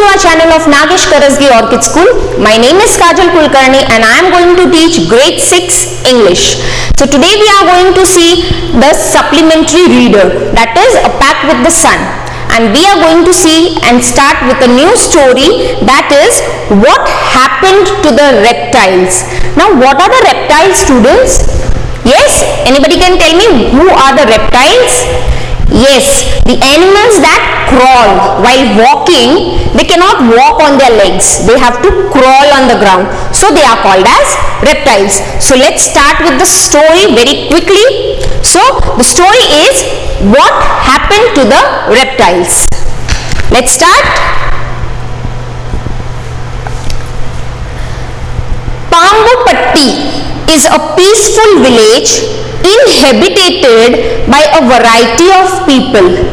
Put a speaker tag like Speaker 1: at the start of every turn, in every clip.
Speaker 1: to our channel of Nagesh Karasgi Orchid School. My name is Kajal Kulkarni and I am going to teach grade 6 English. So today we are going to see the supplementary reader, that is A Pact with the Sun. And we are going to see and start with a new story, that is what happened to the reptiles. Now what are the reptiles, students? Yes, anybody can tell me who are the reptiles? Yes, the animals that crawl while walking. They cannot walk on their legs, they have to crawl on the ground, so they are called as reptiles. So let's start with the story very quickly. So the story is what happened to the reptiles. Let's start. Pambupatti is a peaceful village inhabited by a variety of people.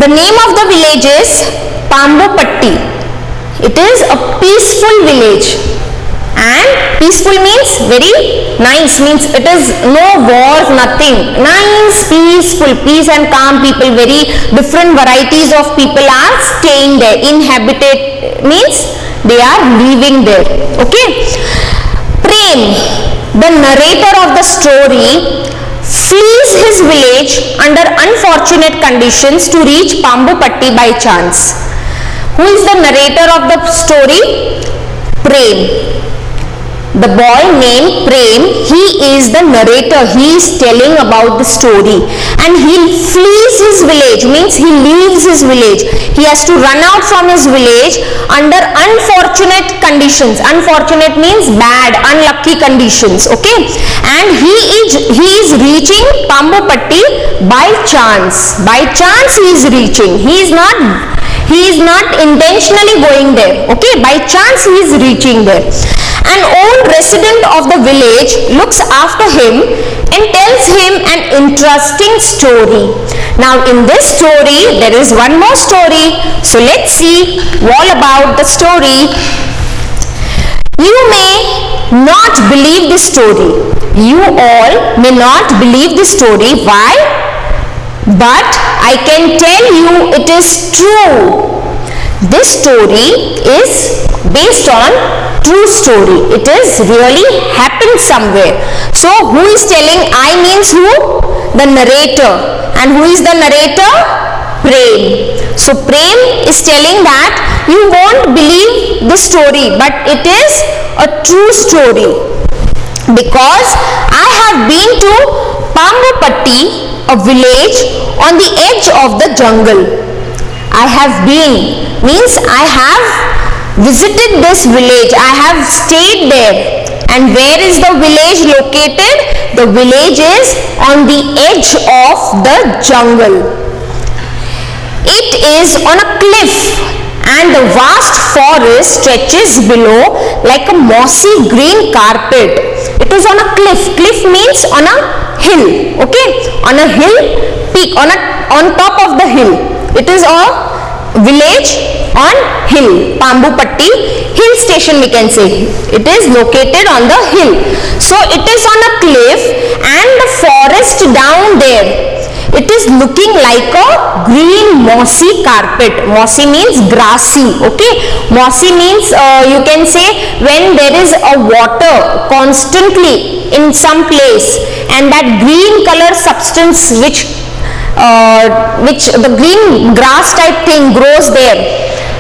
Speaker 1: The name of the village is Pambupatti. It is a peaceful village, and peaceful means very nice, means it is no wars, nothing. Nice, peaceful, peace and calm people, very different varieties of people are staying there. Inhabited means they are living there. Okay. Prem, the narrator of the story, flees his village under unfortunate conditions to reach Pambupatti by chance. Who is the narrator of the story? Prem. The boy named Prem, he is the narrator. He is telling about the story, and he flees his village, means he leaves his village. He has to run out from his village under unfortunate conditions. Unfortunate means bad, unlucky conditions. Okay, and he is reaching Pambupatti by chance. By chance he is reaching. He is not intentionally going there. Okay, by chance he is reaching there. An old resident of the village looks after him and tells him an interesting story. Now in this story there is one more story, so let's see all about the story. You may not believe this story. You all may not believe this story. Why? But I can tell you it is true. This story is based on true story. It is really happened somewhere. So who is telling? I means who? The narrator. And who is the narrator? Prem. So Prem is telling that you won't believe the story, but it is a true story, because I have been to Pambupatti, a village on the edge of the jungle. I have been means I have visited this village. I have stayed there. And where is the village located? The village is on the edge of the jungle. It is on a cliff, and the vast forest stretches below like a mossy green carpet. It is on a cliff. Cliff means on a hill. Okay, on a hill peak, on top of the hill. It is a village on hill. Pambupatti hill station, we can say. It is located on the hill. So it is on a cliff, and the forest down there, it is looking like a green mossy carpet. Mossy means grassy. Okay, mossy means you can say when there is a water constantly in some place, and that green color substance which the green grass type thing grows there,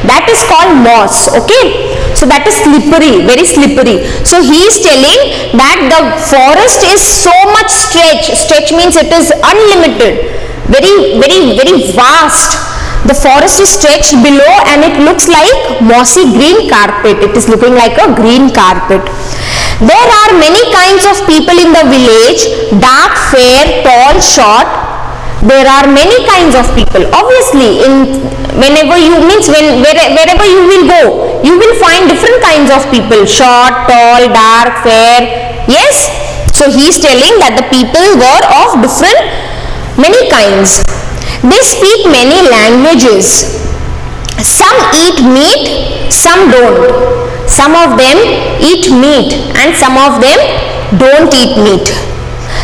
Speaker 1: that is called moss. Okay, so that is slippery, very slippery. So he is telling that the forest is so much stretch means it is unlimited, very vast. The forest is stretched below, and it looks like mossy green carpet. It is looking like a green carpet. There are many kinds of people in the village, dark, fair, tall, short. There are many kinds of people. Obviously, wherever you will go, you will find different kinds of people. Short, tall, dark, fair. Yes. So he is telling that the people were of many kinds. They speak many languages. Some eat meat, some don't. Some of them eat meat, and some of them don't eat meat.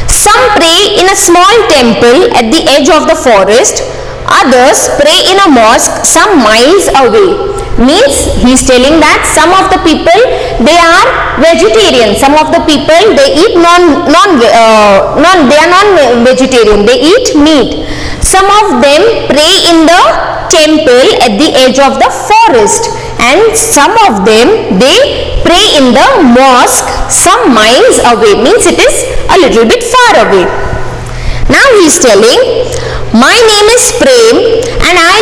Speaker 1: Some pray in a small temple at the edge of the forest. others pray in a mosque some miles away. Means he is telling that some of the people, they are vegetarian, some of the people they eat they are non-vegetarian, they eat meat. Some of them pray in the temple at the edge of the forest, and some of them they pray in the mosque some miles away, means it is a little bit far away. Now he is telling, my name is Prem and I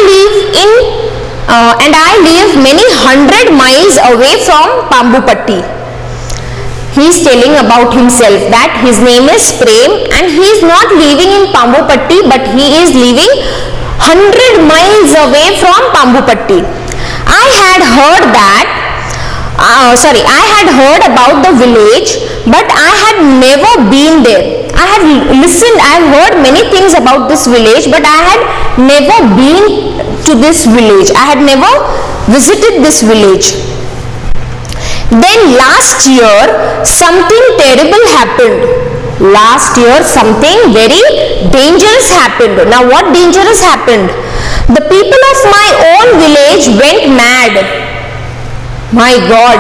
Speaker 1: live many 100 miles away from Pambupatti. He is telling about himself that his name is Prem and he is not living in Pambupatti, but he is living 100 miles away from Pambupatti. I had heard about the village, but I had never been there. I had heard many things about this village, but I had never been to this village. I had never visited this village. Then last year, something terrible happened. Last year, something very dangerous happened. Now, what dangerous happened? The people of my own village went mad. My God,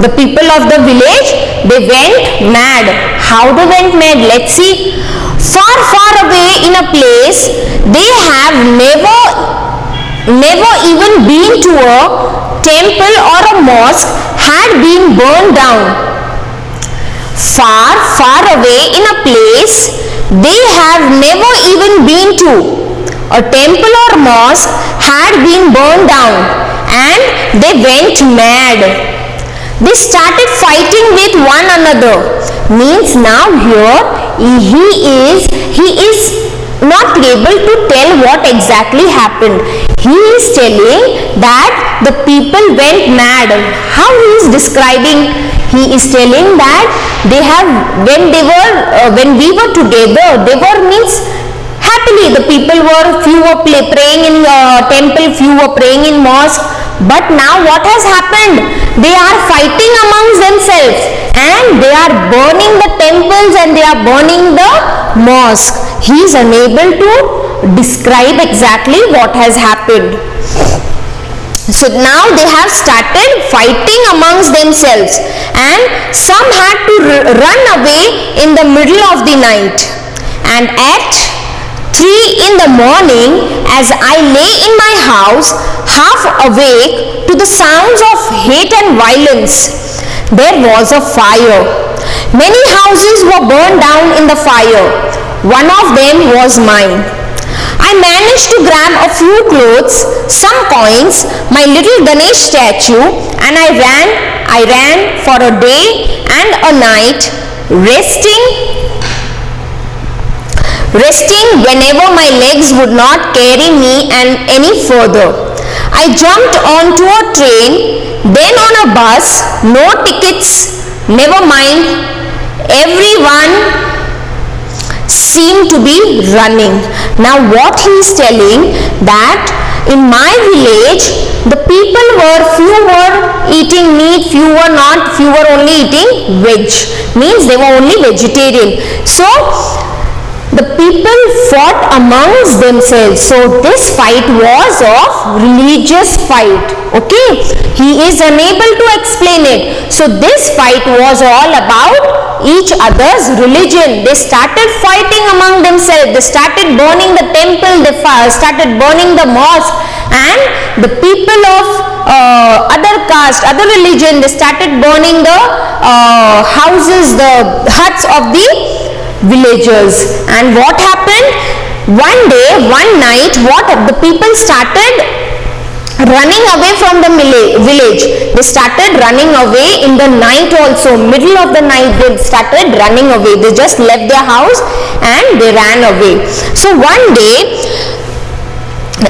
Speaker 1: the people of the village, they went mad. How they went mad? Let's see. Far, far away in a place, they have never even been to a temple or a mosque, had been burned down. Far, far away in a place, they have never even been to a temple or mosque, had been burned down, and they went mad. They started fighting with one another. Means now here he is not able to tell what exactly happened. He is telling that the people went mad. How he is describing? He is telling that when we were together, they were means happily. The people few were praying in temple, few were praying in mosque. But now what has happened? They are fighting amongst themselves and they are burning the temples and they are burning the mosque. He is unable to describe exactly what has happened. So now they have started fighting amongst themselves and some had to run away in the middle of the night. And at 3 in the morning, as I lay in my house, half awake to the sounds of hate and violence, there was a fire. Many houses were burned down in the fire. One of them was mine. I managed to grab a few clothes, some coins, my little Ganesh statue, and I ran for a day and a night, resting whenever my legs would not carry me any further. I jumped onto a train, then on a bus, no tickets, never mind. Everyone seemed to be running. Now what he is telling, that in my village, the people few were eating meat, few were only eating veg. Means they were only vegetarian. So the people fought amongst themselves. So this fight was of religious fight. Okay, he is unable to explain it. So this fight was all about each other's religion. They started fighting among themselves. They started burning the temple. They started burning the mosque. And the people of other caste, other religion, they started burning the houses, the huts of the villagers. And what happened? One day, one night, the people started running away from the village. They started running away in the night also. Middle of the night they started running away. They just left their house and they ran away. So one day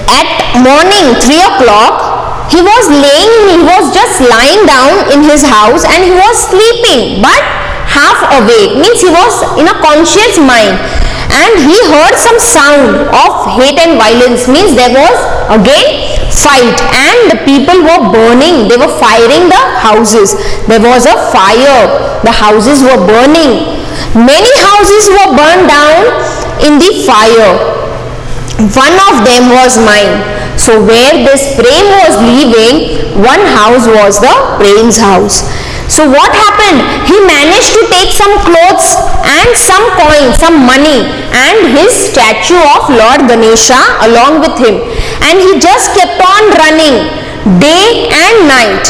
Speaker 1: at morning 3 o'clock, he was just lying down in his house and he was sleeping, but half awake, means he was in a conscious mind, and he heard some sound of hate and violence. Means there was again fight and the people were burning, they were firing the houses. There was a fire, the houses were burning. Many houses were burned down in the fire. One of them was mine. So where this Prem was living, one house was the Prem's house. So what happened? He managed to take some clothes and some coins, some money, and his statue of Lord Ganesha along with him. And he just kept on running day and night.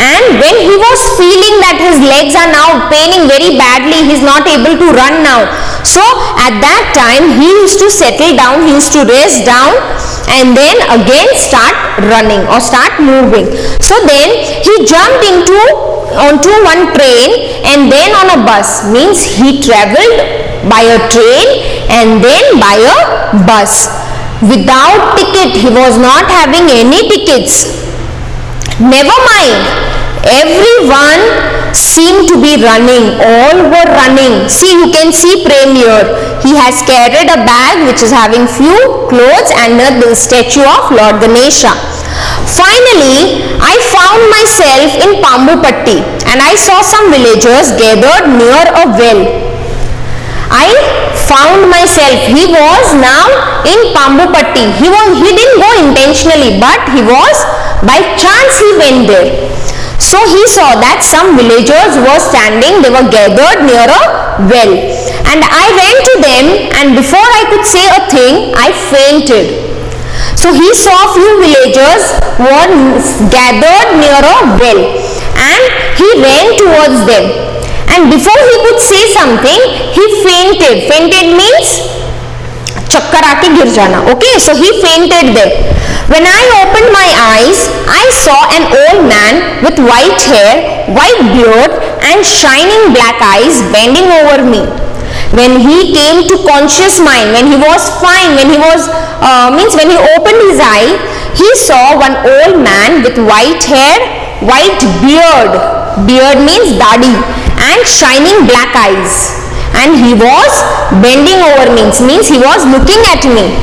Speaker 1: And when he was feeling that his legs are now paining very badly, he is not able to run now. So at that time he used to settle down, he used to rest down and then again start running or start moving. So then he jumped onto one train and then on a bus, means he traveled by a train and then by a bus. Without ticket, he was not having any tickets. Never mind, everyone seemed to be running, all were running. See, you can see Prem here. He has carried a bag which is having few clothes and the statue of Lord Ganesha. Finally, I found myself in Pambupatti and I saw some villagers gathered near a well. I found myself, he was now in Pambupatti. He didn't go intentionally, but he was, by chance he went there. So he saw that some villagers were standing, they were gathered near a well. And I ran to them and before I could say a thing, I fainted. So he saw few villagers were gathered near a well and he ran towards them. And before he could say something, he fainted. Fainted means chakkar aake gir jana. Okay, so he fainted there. When I opened my eyes, I saw an old man with white hair, white beard and shining black eyes bending over me. When he came to conscious mind, when he was fine, when he opened his eye, he saw one old man with white hair, white beard. Beard means dadi, and shining black eyes. And he was bending over me, means he was looking at me.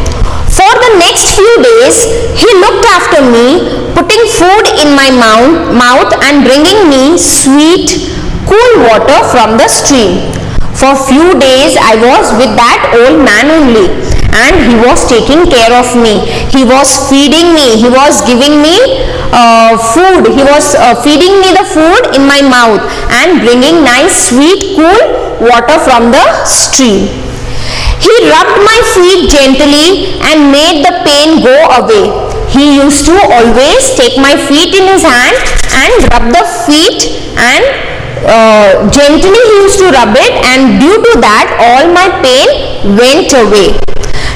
Speaker 1: For the next few days, he looked after me, putting food in my mouth and bringing me sweet, cool water from the stream. For few days, I was with that old man only and he was taking care of me. He was feeding me, he was giving me food, he was feeding me the food in my mouth and bringing nice, sweet, cool water from the stream. He rubbed my feet gently and made the pain go away. He used to always take my feet in his hand and rub the feet and gently he used to rub it, and due to that all my pain went away.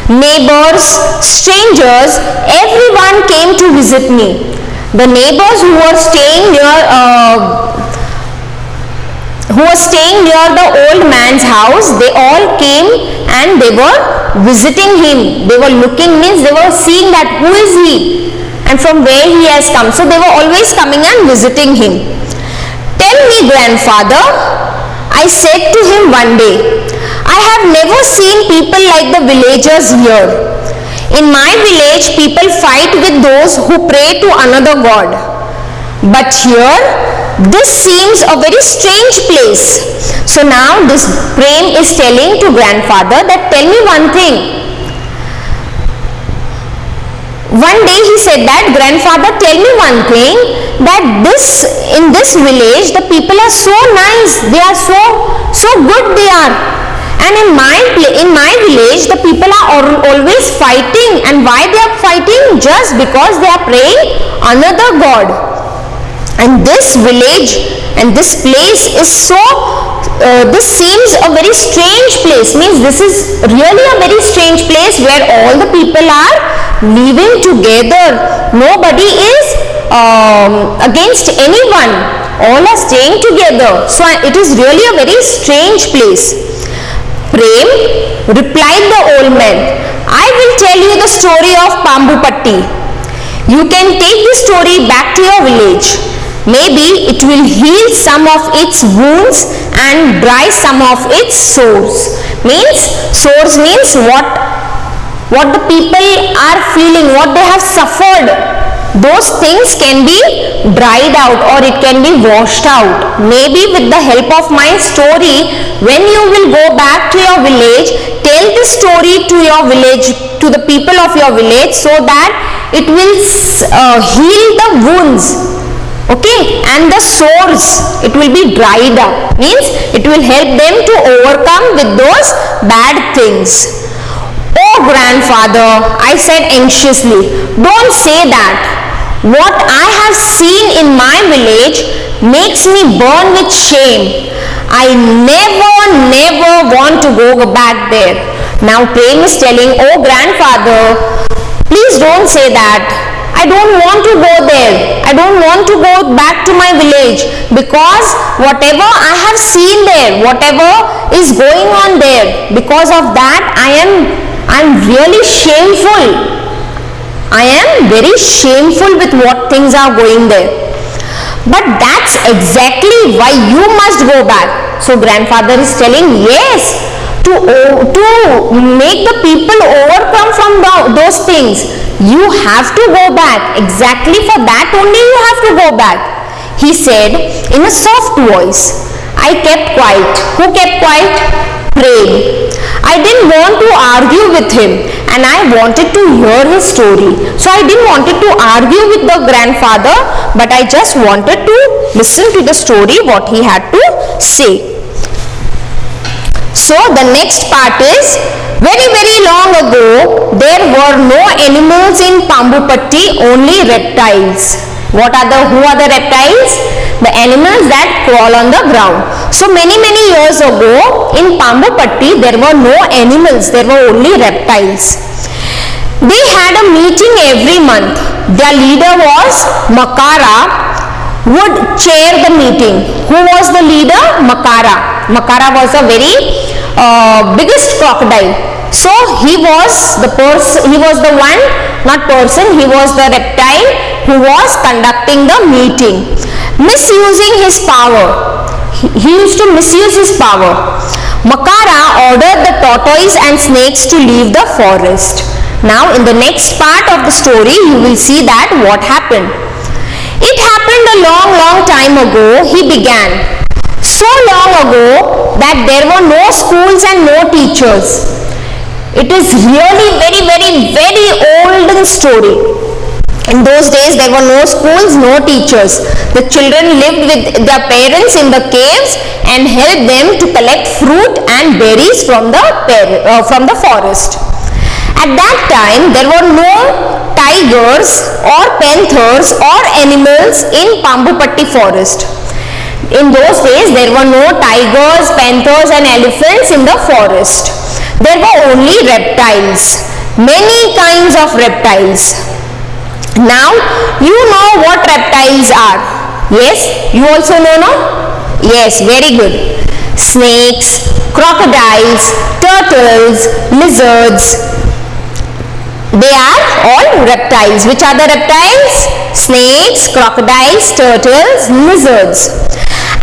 Speaker 1: Neighbors, strangers, everyone came to visit me. The neighbors who were staying near the old man's house, they all came and they were visiting him. They were looking, means they were seeing that who is he and from where he has come. So they were always coming and visiting him. Tell me, grandfather, I said to him one day, I have never seen people like the villagers here. In my village, people fight with those who pray to another god. But here, this seems a very strange place. So now this Prem is telling to grandfather that tell me one thing. One day he said that, grandfather, tell me one thing, that in this village the people are so nice, they are so good they are, and in my village the people are always fighting. And why they are fighting? Just because they are praying another god. And this village and this place is this seems a very strange place, means this is really a very strange place where all the people are living together. Nobody is against anyone. All are staying together. So it is really a very strange place. Prem, replied the old man, I will tell you the story of Pambupatti. You can take the story back to your village. Maybe it will heal some of its wounds and dry some of its sores. Sores means what the people are feeling, what they have suffered. Those things can be dried out or it can be washed out. Maybe with the help of my story, when you will go back to your village, tell the story to your village, to the people of your village so that it will heal the wounds, okay, and the sores, it will be dried up, means it will help them to overcome with those bad things. Oh grandfather, I said anxiously, don't say that. What I have seen in my village makes me burn with shame. I never want to go back there. Now Prem is telling, oh grandfather, please don't say that. I don't want to go there. I don't want to go back to my village, because whatever I have seen there, whatever is going on there, because of that I'm really shameful. I am very shameful with what things are going there. But that's exactly why you must go back. So grandfather is telling, yes, to make the people overcome from those things, you have to go back. Exactly for that only you have to go back. He said in a soft voice. I kept quiet. Who kept quiet? Prem. I didn't want to argue with him, and I wanted to hear his story. So I didn't wanted to argue with the grandfather, but I just wanted to listen to the story, what he had to say. So the next part is, very long ago, there were no animals in Pambupatti, only reptiles. Who are the reptiles? The animals that crawl on the ground. So many years ago in Pambupatti, there were no animals, there were only reptiles. They had a meeting every month. Their leader was Makara, would chair the meeting. Who was the leader? Makara. Makara was a very biggest crocodile. So he was the reptile who was conducting the meeting, misusing his power. He used to misuse his power. Makara ordered the tortoise and snakes to leave the forest. Now in the next part of the story, you will see that what happened. It happened a long time ago, he began. So long ago that there were no schools and no teachers. It is really very old story. In those days there were no schools, no teachers. The children lived with their parents in the caves and helped them to collect fruit and berries from the forest. At that time there were no tigers or panthers or animals in Pambupatti forest. In those days there were no tigers, panthers and elephants in the forest. There were only reptiles, many kinds of reptiles. Now you know what reptiles are. Yes, you also know, no? Yes, very good. Snakes, crocodiles, turtles, lizards. They are all reptiles. Which are the reptiles? Snakes, crocodiles, turtles, lizards.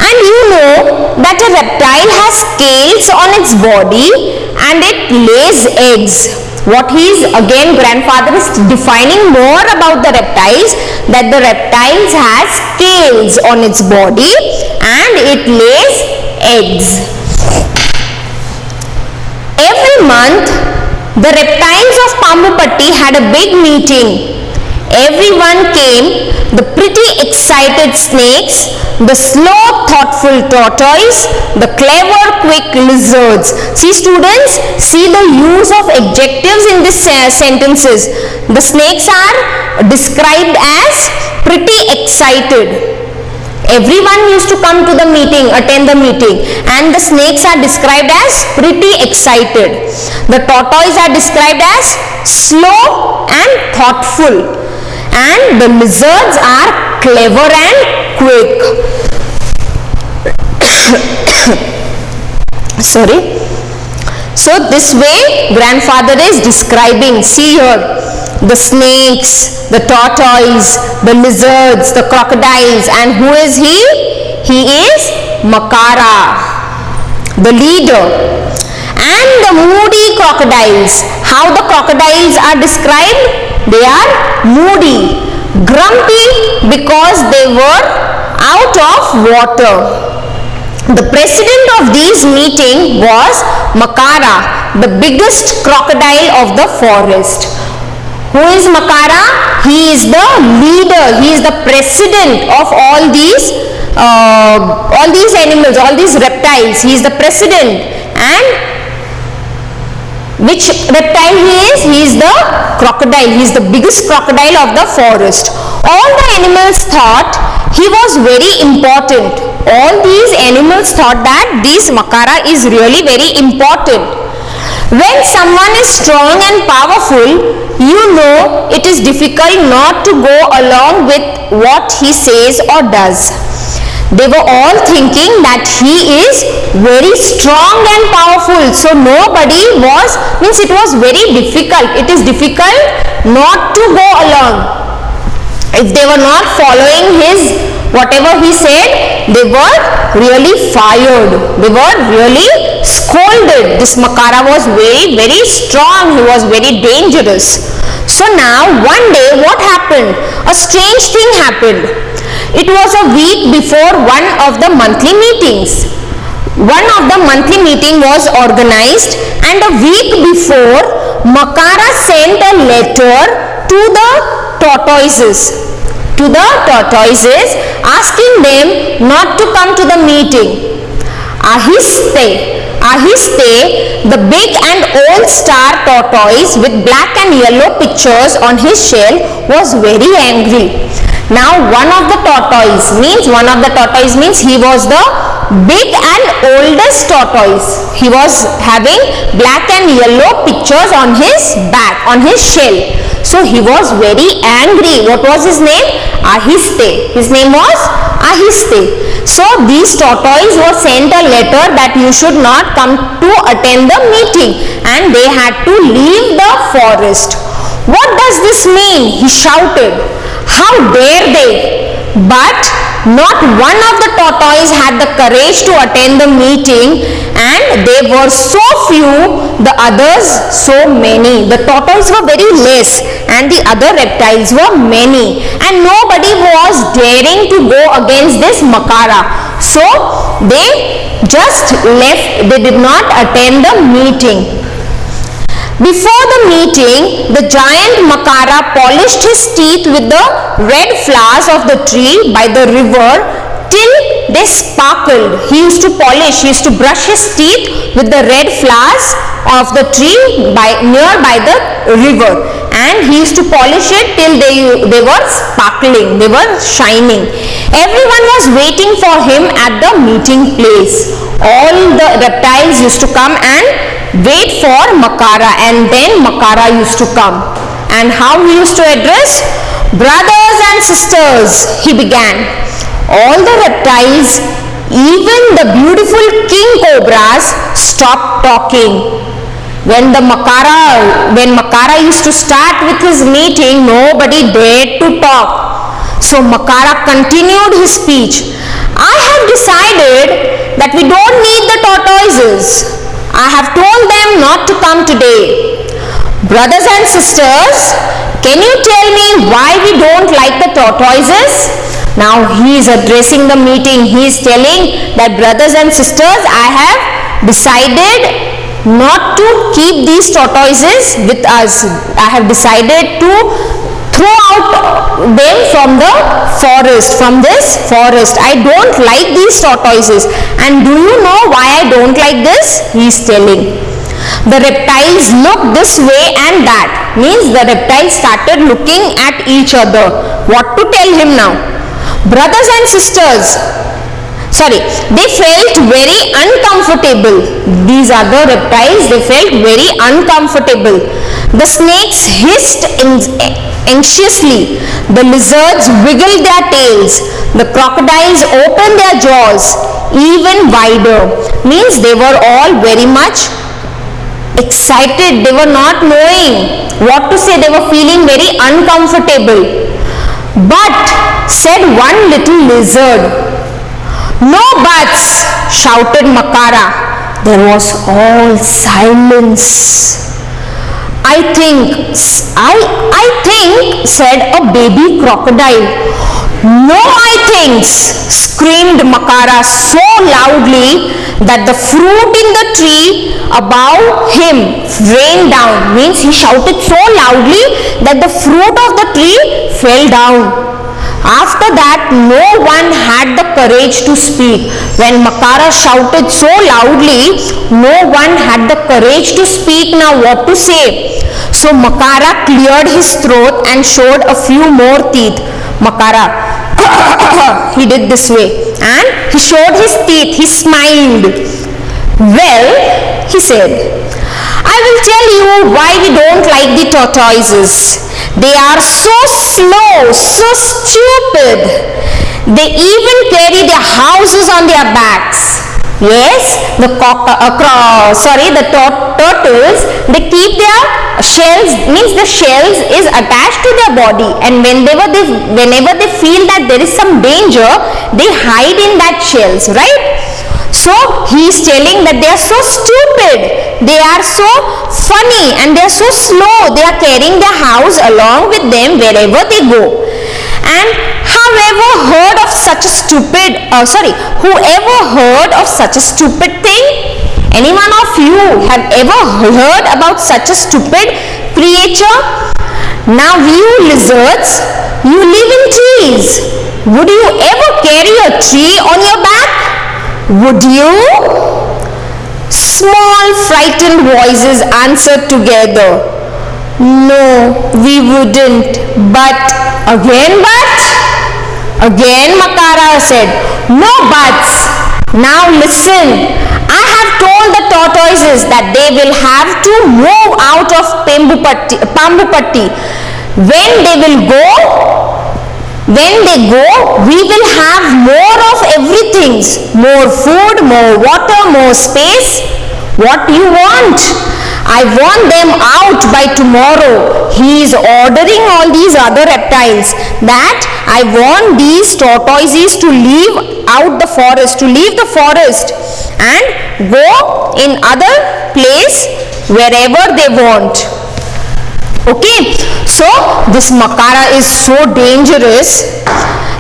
Speaker 1: And you know that a reptile has scales on its body and it lays eggs. What grandfather is defining more about the reptiles, that the reptiles has scales on its body and it lays eggs. Every month the reptiles of Pambupatti had a big meeting. Everyone came, the pretty excited snakes, the slow thoughtful tortoise, the clever quick lizards. See students, see the use of adjectives in these sentences. The snakes are described as pretty excited. Everyone used to come to the meeting, attend the meeting, and the snakes are described as pretty excited. The tortoise are described as slow and thoughtful. And the lizards are clever and quick. Sorry. So this way grandfather is describing. See here, the snakes, the tortoise, the lizards, the crocodiles, and who is he? He is Makara, the leader. And the moody crocodiles. How the crocodiles are described? They are moody, grumpy because they were out of water. The president of this meeting was Makara, the biggest crocodile of the forest. Who is Makara? He is the leader, he is the president of all these animals, all these reptiles. He is the president. And which reptile he is? He is the crocodile. He is the biggest crocodile of the forest. All the animals thought he was very important. All these animals thought that this Makara is really very important. When someone is strong and powerful, you know it is difficult not to go along with what he says or does. They were all thinking that he is very strong and powerful. So nobody was, means it was very difficult. It is difficult not to go along. If they were not following his whatever he said, they were really fired. They were really scolded. This Makara was very, very strong. He was very dangerous. So now one day what happened? A strange thing happened. It was a week before one of the monthly meetings. One of the monthly meeting was organized, and a week before Makara sent a letter to the tortoises. Asking them not to come to the meeting. Ahiste, the big and old star tortoise with black and yellow pictures on his shell, was very angry. Now one of the tortoise means he was the big and oldest tortoise. He was having black and yellow pictures on his back, on his shell. So he was very angry. What was his name? Ahiste. His name was Ahiste. So these tortoise was sent a letter that you should not come to attend the meeting, and they had to leave the forest. What does this mean? He shouted. How dare they? But not one of the tortoise had the courage to attend the meeting, and they were so few, the others so many. The tortoise were very less and the other reptiles were many, and nobody was daring to go against this Makara. So they just left. They did not attend the meeting. Before the meeting, the giant Makara polished his teeth with the red flowers of the tree by the river till they sparkled. He used to polish, he used to brush his teeth with the red flowers of the tree nearby the river, and he used to polish it till they were sparkling, they were shining. Everyone was waiting for him at the meeting place. All the reptiles used to come and wait for Makara, and then Makara used to come. And how he used to address? Brothers and sisters, he began. All the reptiles, even the beautiful king cobras, stopped talking. When Makara used to start with his meeting, nobody dared to talk. So Makara continued his speech. I have decided that we don't need the tortoises. I have told them not to come today. Brothers and sisters, can you tell me why we don't like the tortoises? Now he is addressing the meeting. He is telling that brothers and sisters, I have decided not to keep these tortoises with us. I have decided to throw out them from the forest, from this forest. I don't like these tortoises. And do you know why I don't like this? He is telling. The reptiles looked this way and that. Means the reptiles started looking at each other. What to tell him now? Brothers and sisters, they felt very uncomfortable. These other reptiles, they felt very uncomfortable. The snakes hissed anxiously. The lizards wiggled their tails. The crocodiles opened their jaws even wider. Means they were all very much excited. They were not knowing what to say. They were feeling very uncomfortable. But, said one little lizard. No buts, shouted Makara. There was all silence. I think said a baby crocodile. No, my things, screamed Makara so loudly that the fruit in the tree above him rained down. Means he shouted so loudly that the fruit of the tree fell down. After that, no one had the courage to speak. When Makara shouted so loudly, no one had the courage to speak. Now what to say? So Makara cleared his throat and showed a few more teeth. Makara, he did this way and he showed his teeth. He smiled. Well, he said, I will tell you why we don't like the tortoises. They are so slow, so stupid. They even carry their houses on their backs. Yes, the turtles, they keep their shells, means the shells is attached to their body, and whenever they feel that there is some danger, they hide in that shells, right? So he is telling that they are so stupid, they are so funny, and they are so slow. They are carrying their house along with them wherever they go. And whoever heard of such a stupid thing? Anyone of you have ever heard about such a stupid creature? Now you lizards, you live in trees. Would you ever carry a tree on your back? Would you? Small frightened voices answered together. No, we wouldn't. But again Makara said, no buts. Now listen, I have told the tortoises that they will have to move out of Pambupatti. When they go, we will have more of everything. More food, more water, more space. What do you want? I want them out by tomorrow. He is ordering all these other reptiles that I want these tortoises to leave the forest and go in other place wherever they want. Okay, so this Makara is so dangerous.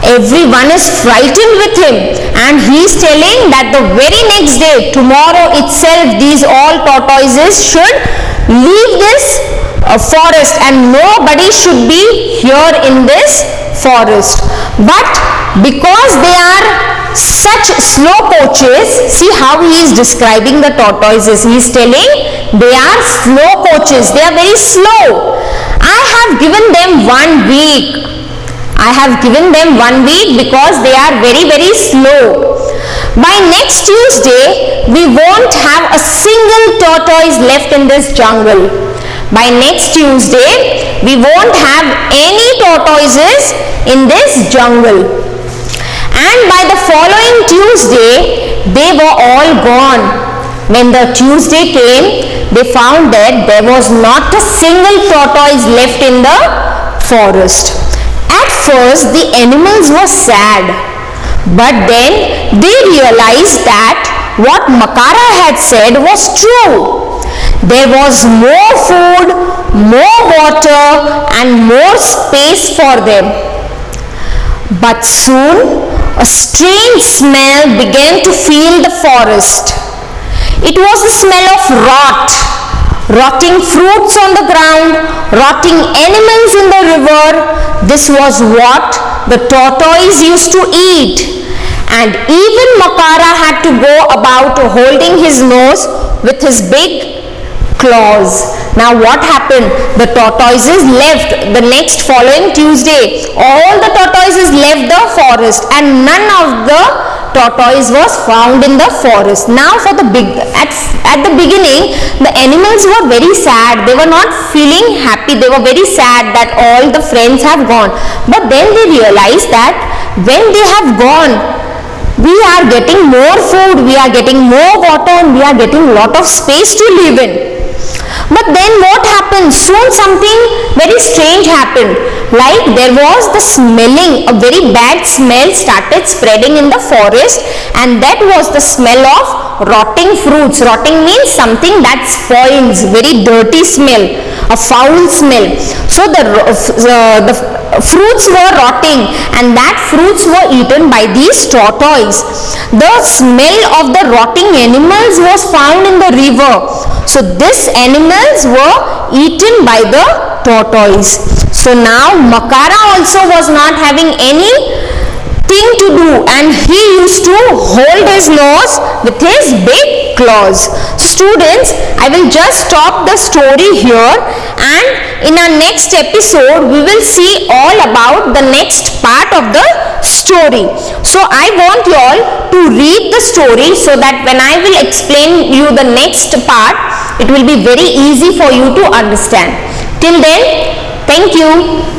Speaker 1: Everyone is frightened with him, and he is telling that the very next day, tomorrow itself, these all tortoises should leave this forest and nobody should be here in this forest. But because they are such slow coaches, see how he is describing the tortoises. He is telling they are slow coaches, they are very slow. I have given them 1 week. Because they are very, very slow. By next Tuesday, we won't have a single tortoise left in this jungle. By next Tuesday, we won't have any tortoises in this jungle. And by the following Tuesday, they were all gone. When the Tuesday came, they found that there was not a single tortoise left in the forest. At first, the animals were sad, but then they realized that what Makara had said was true. There was more food, more water, and more space for them. But soon, a strange smell began to fill the forest. It was the smell of rotting fruits on the ground, rotting animals in the river. This was what the tortoise used to eat. And even Makara had to go about holding his nose with his big claws. Now what happened? The tortoises left the next following Tuesday. All the tortoises left the forest and none of the tortoise was found in the forest. Now at the beginning, the animals were very sad. They were not feeling happy. They were very sad that all the friends have gone. But then they realized that when they have gone, we are getting more food, we are getting more water, and we are getting lot of space to live in. But then what happened? Soon something very strange happened. Like there was the smelling, a very bad smell started spreading in the forest, and that was the smell of rotting fruits. Rotting means something that spoils, very dirty smell, a foul smell. So the fruits were rotting, and that fruits were eaten by these tortoise. The smell of the rotting animals was found in the river. So these animals were eaten by the tortoise. So now Makara also was not having any thing to do, and he used to hold his nose with his big claws. Students, I will just stop the story here, and in our next episode we will see all about the next part of the story. So I want you all to read the story, so that when I will explain you the next part, it will be very easy for you to understand. Till then, thank you.